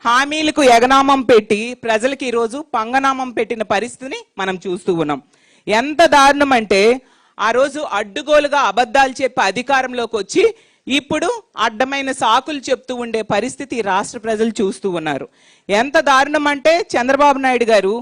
హామీలకు ఎగనామం పెట్టి ప్రజలకు ఈరోజు పంగనామం పెట్టిన పరిస్థితిని మనం చూస్తూ ఉన్నాం. ఎంత దారుణం అంటే ఆ రోజు అడ్డుగోలుగా అబద్ధాలు చెప్పి అధికారంలోకి వచ్చి ఇప్పుడు అడ్డమైన సాకులు చెప్తూ ఉండే పరిస్థితి రాష్ట్ర ప్రజలు చూస్తూ ఉన్నారు. ఎంత దారుణం అంటే చంద్రబాబు నాయుడు గారు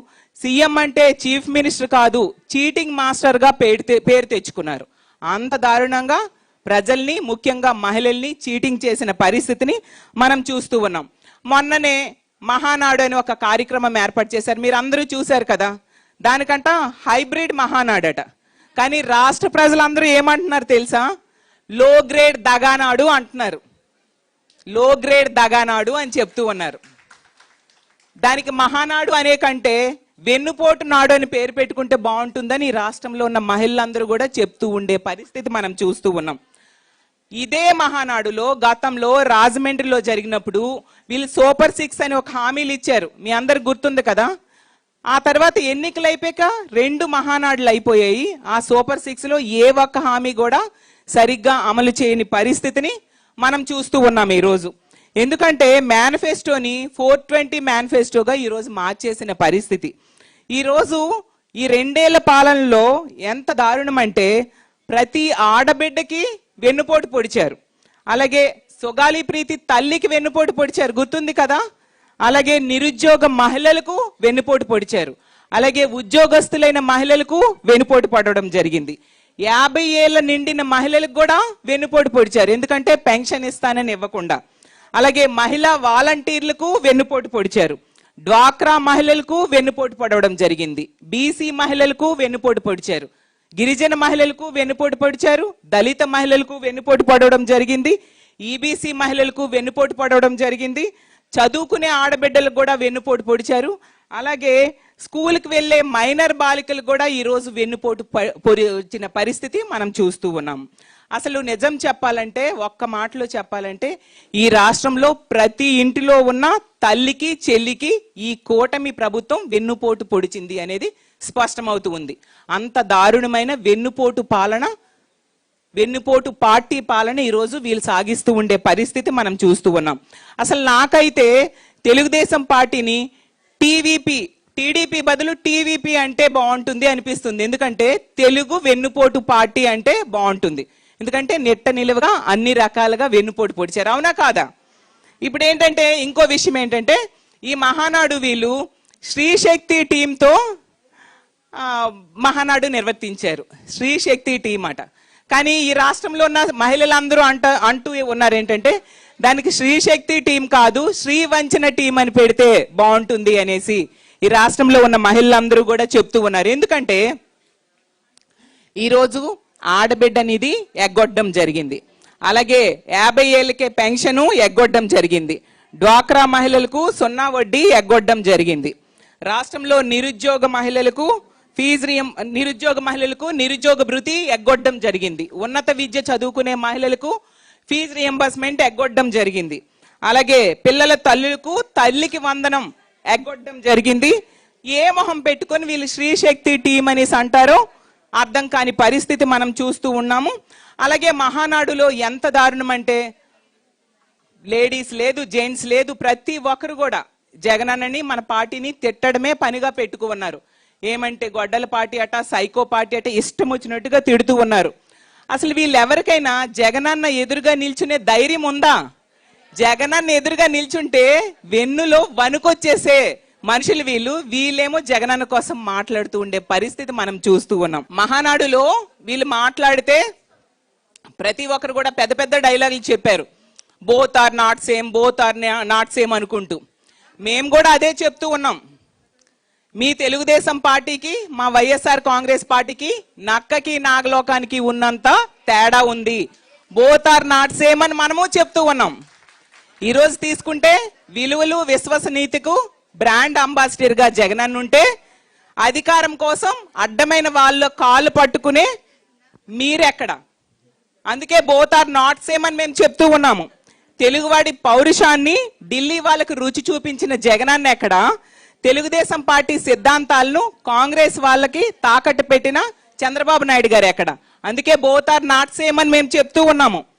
సీఎం అంటే చీఫ్ మినిస్టర్ కాదు, చీటింగ్ మాస్టర్గా పేరు తెచ్చుకున్నారు. అంత దారుణంగా ప్రజల్ని, ముఖ్యంగా మహిళల్ని చీటింగ్ చేసిన పరిస్థితిని మనం చూస్తూ ఉన్నాం. మొన్ననే మహానాడు అని ఒక కార్యక్రమం ఏర్పాటు చేశారు, మీరు అందరూ చూశారు కదా. దానికంట హైబ్రిడ్ మహానాడట. కానీ రాష్ట్ర ప్రజలందరూ ఏమంటున్నారు తెలుసా? లో గ్రేడ్ దగానాడు అంటున్నారు. లో గ్రేడ్ దగానాడు అని చెప్తూ ఉన్నారు. దానికి మహానాడు అనే కంటే వెన్నుపోటు నాడు అని పేరు పెట్టుకుంటే బాగుంటుందని రాష్ట్రంలో ఉన్న మహిళలందరూ కూడా చెప్తూ ఉండే పరిస్థితి మనం చూస్తూ ఉన్నాం. ఇదే మహానాడులో గతంలో రాజమండ్రిలో జరిగినప్పుడు వీళ్ళు సూపర్ 6 అని ఒక హామీలు ఇచ్చారు, మీ అందరికి గుర్తుంది కదా. ఆ తర్వాత ఎన్నికలు అయిపోయాక 2 మహానాడులు అయిపోయాయి. ఆ సూపర్ 6లో ఏ ఒక్క హామీ కూడా సరిగ్గా అమలు చేయని పరిస్థితిని మనం చూస్తూ ఉన్నాం ఈరోజు. ఎందుకంటే మేనిఫెస్టోని 420 మేనిఫెస్టోగా ఈరోజు మార్చేసిన పరిస్థితి. ఈరోజు ఈ 2 ఏళ్ల పాలనలో ఎంత దారుణం అంటే ప్రతి ఆడబిడ్డకి వెన్నుపోటు పొడిచారు. అలాగే సొగాలి ప్రీతి తల్లికి వెన్నుపోటు పొడిచారు, గుర్తుంది కదా. అలాగే నిరుద్యోగ మహిళలకు వెన్నుపోటు పొడిచారు. అలాగే ఉద్యోగస్తులైన మహిళలకు వెన్నుపోటు పడడం జరిగింది. 50 ఏళ్ళ నిండిన మహిళలకు కూడా వెన్నుపోటు పొడిచారు, ఎందుకంటే పెన్షన్ ఇస్తానని ఇవ్వకుండా. అలాగే మహిళా వాలంటీర్లకు వెన్నుపోటు పొడిచారు. డ్వాక్రా మహిళలకు వెన్నుపోటు పడవడం జరిగింది. బీసీ మహిళలకు వెన్నుపోటు పొడిచారు. గిరిజన మహిళలకు వెన్నుపోటు పొడిచారు. దళిత మహిళలకు వెన్నుపోటు పడవడం జరిగింది. ఈబీసీ మహిళలకు వెన్నుపోటు పడవడం జరిగింది. చదువుకునే ఆడబిడ్డలకు కూడా వెన్నుపోటు పొడిచారు. అలాగే స్కూల్కి వెళ్ళే మైనర్ బాలికలకు కూడా ఈరోజు వెన్నుపోటు పొడిచిన పరిస్థితి మనం చూస్తూ ఉన్నాం. అసలు నిజం చెప్పాలంటే, ఒక్క మాటలో చెప్పాలంటే, ఈ రాష్ట్రంలో ప్రతి ఇంటిలో ఉన్న తల్లికి చెల్లికి ఈ కూటమి ప్రభుత్వం వెన్నుపోటు పొడిచింది అనేది స్పష్టమవుతూ ఉంది. అంత దారుణమైన వెన్నుపోటు పార్టీ పాలన ఈరోజు వీళ్ళు సాగిస్తూ ఉండే పరిస్థితి మనం చూస్తూ ఉన్నాం. అసలు నాకైతే తెలుగుదేశం పార్టీని టీడీపీ బదులు టీవీపీ అంటే బాగుంటుంది అనిపిస్తుంది. ఎందుకంటే తెలుగు వెన్నుపోటు పార్టీ అంటే బాగుంటుంది. ఎందుకంటే నెట్ట నిలువగా అన్ని రకాలుగా వెన్నుపోటు పొడిచారు, అవునా కాదా? ఇప్పుడు ఏంటంటే ఇంకో విషయం ఏంటంటే, ఈ మహానాడు వీళ్ళు శ్రీశక్తి టీంతో మహానాడు నిర్వర్తించారు. శ్రీశక్తి టీం అట. కానీ ఈ రాష్ట్రంలో ఉన్న మహిళలందరూ అంటూ ఉన్నారు ఏంటంటే, దానికి శ్రీశక్తి టీం కాదు, శ్రీవంచన టీం అని పెడితే బాగుంటుంది అనేసి ఈ రాష్ట్రంలో ఉన్న మహిళలందరూ కూడా చెప్తూ ఉన్నారు. ఎందుకంటే ఈరోజు ఆడబిడ్డ నిధి ఎగ్గొట్టడం జరిగింది. అలాగే 50 ఏళ్ళకే పెన్షను ఎగ్గొట్టడం జరిగింది. డ్వాక్రా మహిళలకు 0 వడ్డీ ఎగ్గొట్టడం జరిగింది. రాష్ట్రంలో నిరుద్యోగ మహిళలకు నిరుద్యోగ భృతి ఎగ్గొట్టడం జరిగింది. ఉన్నత విద్య చదువుకునే మహిళలకు ఫీజు రియంబర్స్మెంట్ ఎగ్గొట్టడం జరిగింది. అలాగే పిల్లల తల్లులకు తల్లికి వందనం ఎగ్గొట్టడం జరిగింది. ఏ మొహం పెట్టుకొని వీళ్ళు శ్రీశక్తి టీం అనేసి అంటారో అర్థం కాని పరిస్థితి మనం చూస్తూ ఉన్నాము. అలాగే మహానాడులో ఎంత దారుణం అంటే, లేడీస్ లేదు, జెంట్స్ లేదు, ప్రతి ఒక్కరు కూడా జగనన్నని మన పార్టీని తిట్టడమే పనిగా పెట్టుకున్నారు. ఏమంటే గొడ్డల పార్టీ అట, సైకో పార్టీ అట, ఇష్టం వచ్చినట్టుగా తిడుతూ ఉన్నారు. అసలు వీళ్ళెవరికైనా జగనన్న ఎదురుగా నిల్చునే ధైర్యం ఉందా? జగనన్న ఎదురుగా నిల్చుంటే వెన్నులో వణుకొచ్చేసే మనుషులు వీళ్ళేమో జగనన్న కోసం మాట్లాడుతూ ఉండే పరిస్థితి మనం చూస్తూ ఉన్నాం. మహానాడులో వీళ్ళు మాట్లాడితే ప్రతి ఒక్కరు కూడా పెద్ద పెద్ద డైలాగులు చెప్పారు. బోత్ ఆర్ నాట్ సేమ్ అనుకుంటూ. మేము కూడా అదే చెప్తూ ఉన్నాం. మీ తెలుగుదేశం పార్టీకి మా వైఎస్ఆర్ కాంగ్రెస్ పార్టీకి నక్కకి నాగలోకానికి ఉన్నంత తేడా ఉంది. బోత్ ఆర్ నాట్ సేమ్ అని మనము చెప్తూ ఉన్నాం. ఈరోజు తీసుకుంటే విలువలు విశ్వసనీయతకు బ్రాండ్ అంబాసిడర్ గా జగనన్న ఉంటే, అధికారం కోసం అడ్డమైన వాళ్ళ కాళ్ళు పట్టుకునే మీరెక్కడ? అందుకే బోత్ ఆర్ నాట్ సేమ్ అని మేము చెప్తూ ఉన్నాము. తెలుగువాడి పౌరుషాన్ని ఢిల్లీ వాళ్ళకు రుచి చూపించిన జగనన్న ఎక్కడ? తెలుగుదేశం పార్టీ సిద్ధాంతాలను కాంగ్రెస్ వాళ్ళకి తాకట్టు పెట్టిన చంద్రబాబు నాయుడు గారు ఎక్కడ? అందుకే బోత్ ఆర్ నాట్ సేమ్ అని మేము చెప్తూ ఉన్నాము.